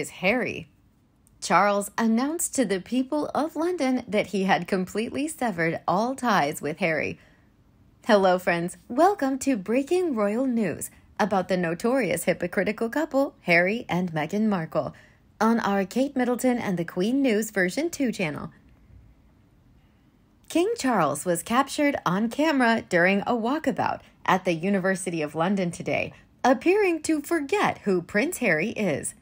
is Harry. Charles announced to the people of London that he had completely severed all ties with Harry. Hello, friends. Welcome to Breaking Royal News about the notorious hypocritical couple, Harry and Meghan Markle, on our Kate Middleton and the Queen News version 2 channel. King Charles was captured on camera during a walkabout at the University of London today, appearing to forget who Prince Harry is.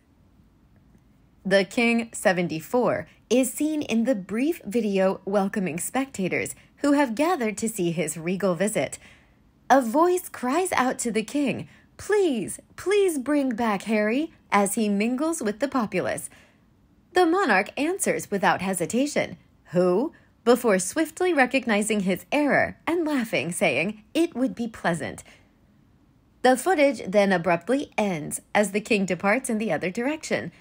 The King, 74, is seen in the brief video welcoming spectators who have gathered to see his regal visit. A voice cries out to the King, "Please, please bring back Harry," as he mingles with the populace. The monarch answers without hesitation, "Who?" before swiftly recognizing his error and laughing, saying, "It would be pleasant." The footage then abruptly ends as the King departs in the other direction.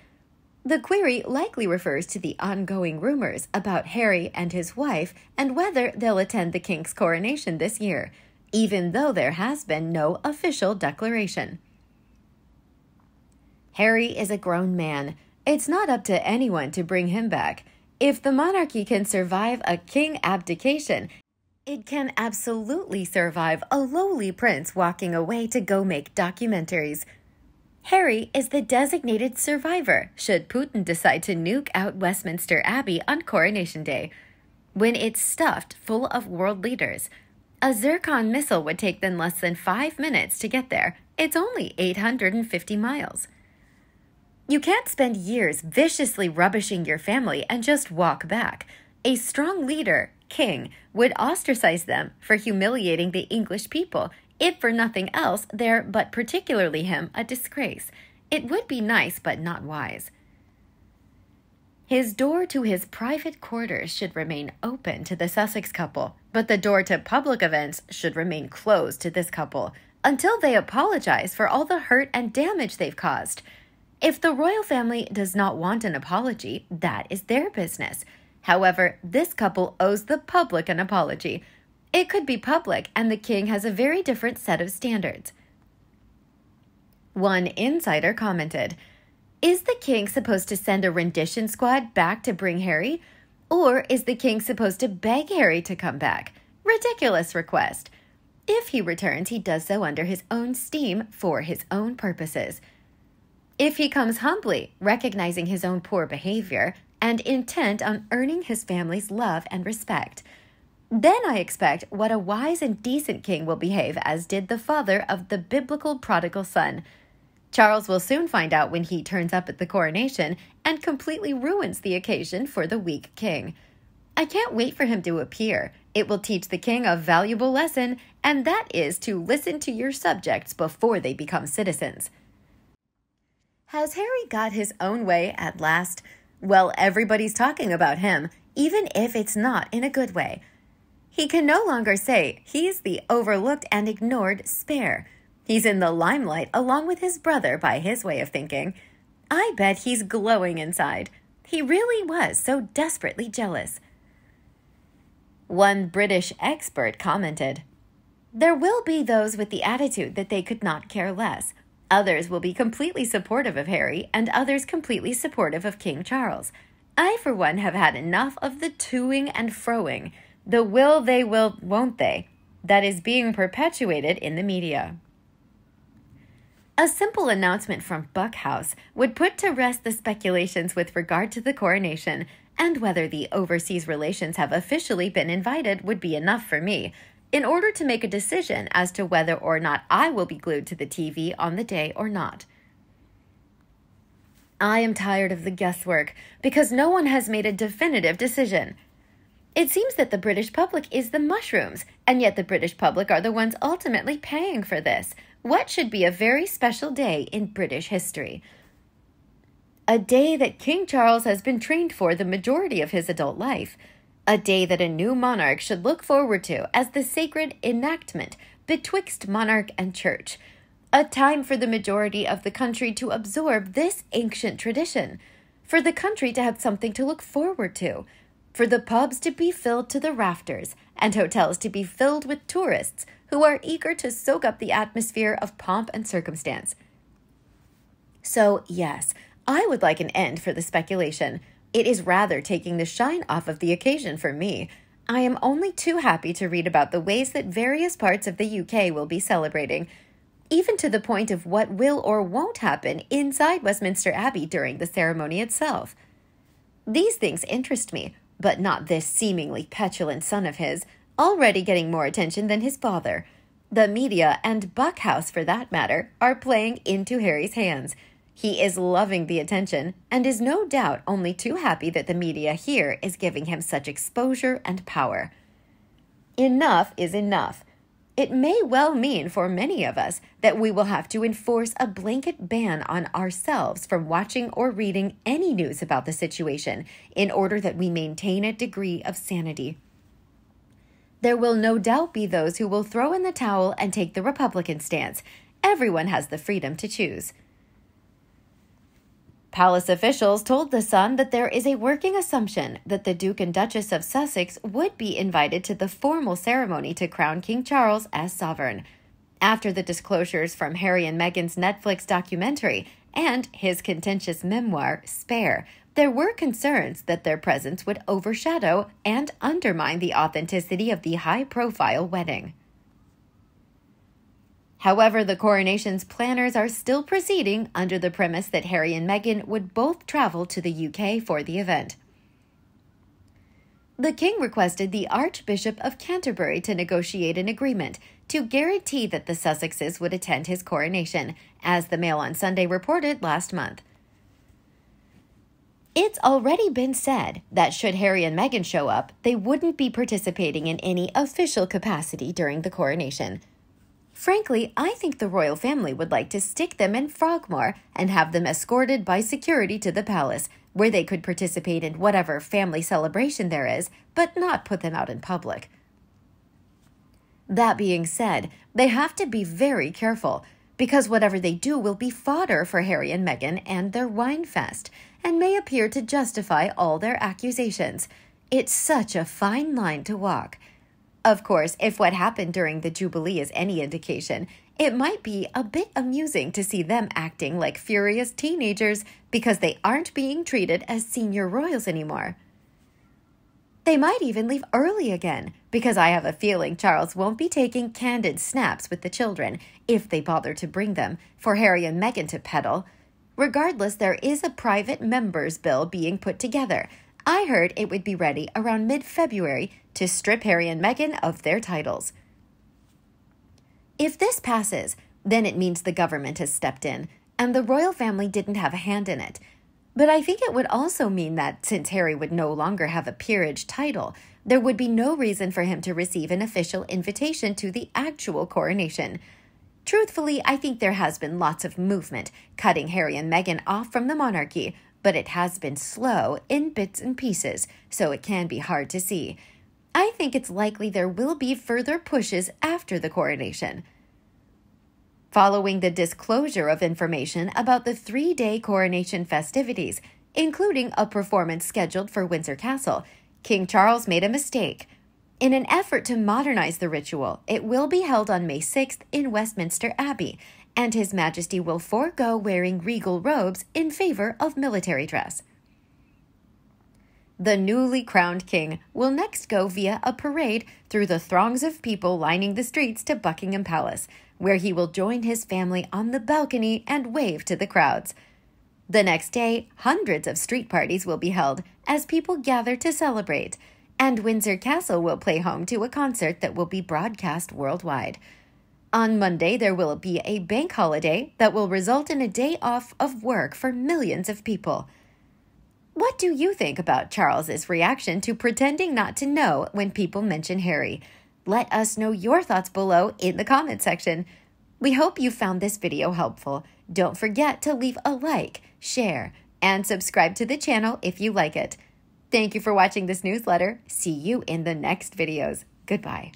The query likely refers to the ongoing rumors about Harry and his wife and whether they'll attend the King's coronation this year, even though there has been no official declaration. Harry is a grown man. It's not up to anyone to bring him back. If the monarchy can survive a king abdication, it can absolutely survive a lowly prince walking away to go make documentaries. Harry is the designated survivor should Putin decide to nuke out Westminster Abbey on Coronation Day. When it's stuffed full of world leaders, a Zircon missile would take them less than 5 minutes to get there. It's only 850 miles. You can't spend years viciously rubbishing your family and just walk back. A strong leader, king, would ostracize them for humiliating the English people. If for nothing else, they're, but particularly him, a disgrace. It would be nice, but not wise. His door to his private quarters should remain open to the Sussex couple, but the door to public events should remain closed to this couple until they apologize for all the hurt and damage they've caused. If the royal family does not want an apology, that is their business. However, this couple owes the public an apology. It could be public, and the King has a very different set of standards. One insider commented, "Is the King supposed to send a rendition squad back to bring Harry? Or is the King supposed to beg Harry to come back? Ridiculous request. If he returns, he does so under his own steam for his own purposes. If he comes humbly, recognizing his own poor behavior, and intent on earning his family's love and respect, then I expect what a wise and decent king will behave as did the father of the biblical prodigal son. Charles will soon find out when he turns up at the coronation and completely ruins the occasion for the weak king. I can't wait for him to appear. It will teach the king a valuable lesson, and that is to listen to your subjects before they become citizens." Has Harry got his own way at last? Well, everybody's talking about him, even if it's not in a good way. He can no longer say he's the overlooked and ignored spare. He's in the limelight along with his brother by his way of thinking. I bet he's glowing inside. He really was so desperately jealous. One British expert commented, "There will be those with the attitude that they could not care less. Others will be completely supportive of Harry, and others completely supportive of King Charles. I, for one, have had enough of the toing and froing, the will they will, won't they, that is being perpetuated in the media." A simple announcement from Buckhouse would put to rest the speculations with regard to the coronation, and whether the overseas relations have officially been invited would be enough for me, in order to make a decision as to whether or not I will be glued to the TV on the day or not. I am tired of the guesswork because no one has made a definitive decision. It seems that the British public is the mushrooms, and yet the British public are the ones ultimately paying for this. What should be a very special day in British history? A day that King Charles has been trained for the majority of his adult life. A day that a new monarch should look forward to as the sacred enactment betwixt monarch and church. A time for the majority of the country to absorb this ancient tradition. For the country to have something to look forward to. For the pubs to be filled to the rafters and hotels to be filled with tourists who are eager to soak up the atmosphere of pomp and circumstance. So, yes, I would like an end for the speculation. It is rather taking the shine off of the occasion for me. I am only too happy to read about the ways that various parts of the UK will be celebrating, even to the point of what will or won't happen inside Westminster Abbey during the ceremony itself. These things interest me, but not this seemingly petulant son of his, already getting more attention than his father. The media, and Buck House for that matter, are playing into Harry's hands. He is loving the attention, and is no doubt only too happy that the media here is giving him such exposure and power. Enough is enough. It may well mean for many of us that we will have to enforce a blanket ban on ourselves from watching or reading any news about the situation in order that we maintain a degree of sanity. There will no doubt be those who will throw in the towel and take the Republican stance. Everyone has the freedom to choose. Palace officials told The Sun that there is a working assumption that the Duke and Duchess of Sussex would be invited to the formal ceremony to crown King Charles as sovereign. After the disclosures from Harry and Meghan's Netflix documentary and his contentious memoir, Spare, there were concerns that their presence would overshadow and undermine the authenticity of the high-profile wedding. However, the coronation's planners are still proceeding under the premise that Harry and Meghan would both travel to the UK for the event. The king requested the Archbishop of Canterbury to negotiate an agreement to guarantee that the Sussexes would attend his coronation, as the Mail on Sunday reported last month. It's already been said that should Harry and Meghan show up, they wouldn't be participating in any official capacity during the coronation. Frankly, I think the royal family would like to stick them in Frogmore and have them escorted by security to the palace, where they could participate in whatever family celebration there is, but not put them out in public. That being said, they have to be very careful, because whatever they do will be fodder for Harry and Meghan and their wine fest, and may appear to justify all their accusations. It's such a fine line to walk. Of course, if what happened during the Jubilee is any indication, it might be a bit amusing to see them acting like furious teenagers because they aren't being treated as senior royals anymore. They might even leave early again, because I have a feeling Charles won't be taking candid snaps with the children, if they bother to bring them, for Harry and Meghan to peddle. Regardless, there is a private members' bill being put together. I heard it would be ready around mid-February to strip Harry and Meghan of their titles. If this passes, then it means the government has stepped in, and the royal family didn't have a hand in it. But I think it would also mean that, since Harry would no longer have a peerage title, there would be no reason for him to receive an official invitation to the actual coronation. Truthfully, I think there has been lots of movement cutting Harry and Meghan off from the monarchy, but it has been slow in bits and pieces, so it can be hard to see. I think it's likely there will be further pushes after the coronation. Following the disclosure of information about the 3-day coronation festivities, including a performance scheduled for Windsor Castle, King Charles made a mistake. In an effort to modernize the ritual, it will be held on May 6th in Westminster Abbey, and His Majesty will forego wearing regal robes in favor of military dress. The newly crowned king will next go via a parade through the throngs of people lining the streets to Buckingham Palace, where he will join his family on the balcony and wave to the crowds. The next day, hundreds of street parties will be held as people gather to celebrate, and Windsor Castle will play home to a concert that will be broadcast worldwide. On Monday, there will be a bank holiday that will result in a day off of work for millions of people. What do you think about Charles's reaction to pretending not to know when people mention Harry? Let us know your thoughts below in the comment section. We hope you found this video helpful. Don't forget to leave a like, share, and subscribe to the channel if you like it. Thank you for watching this newsletter. See you in the next videos. Goodbye.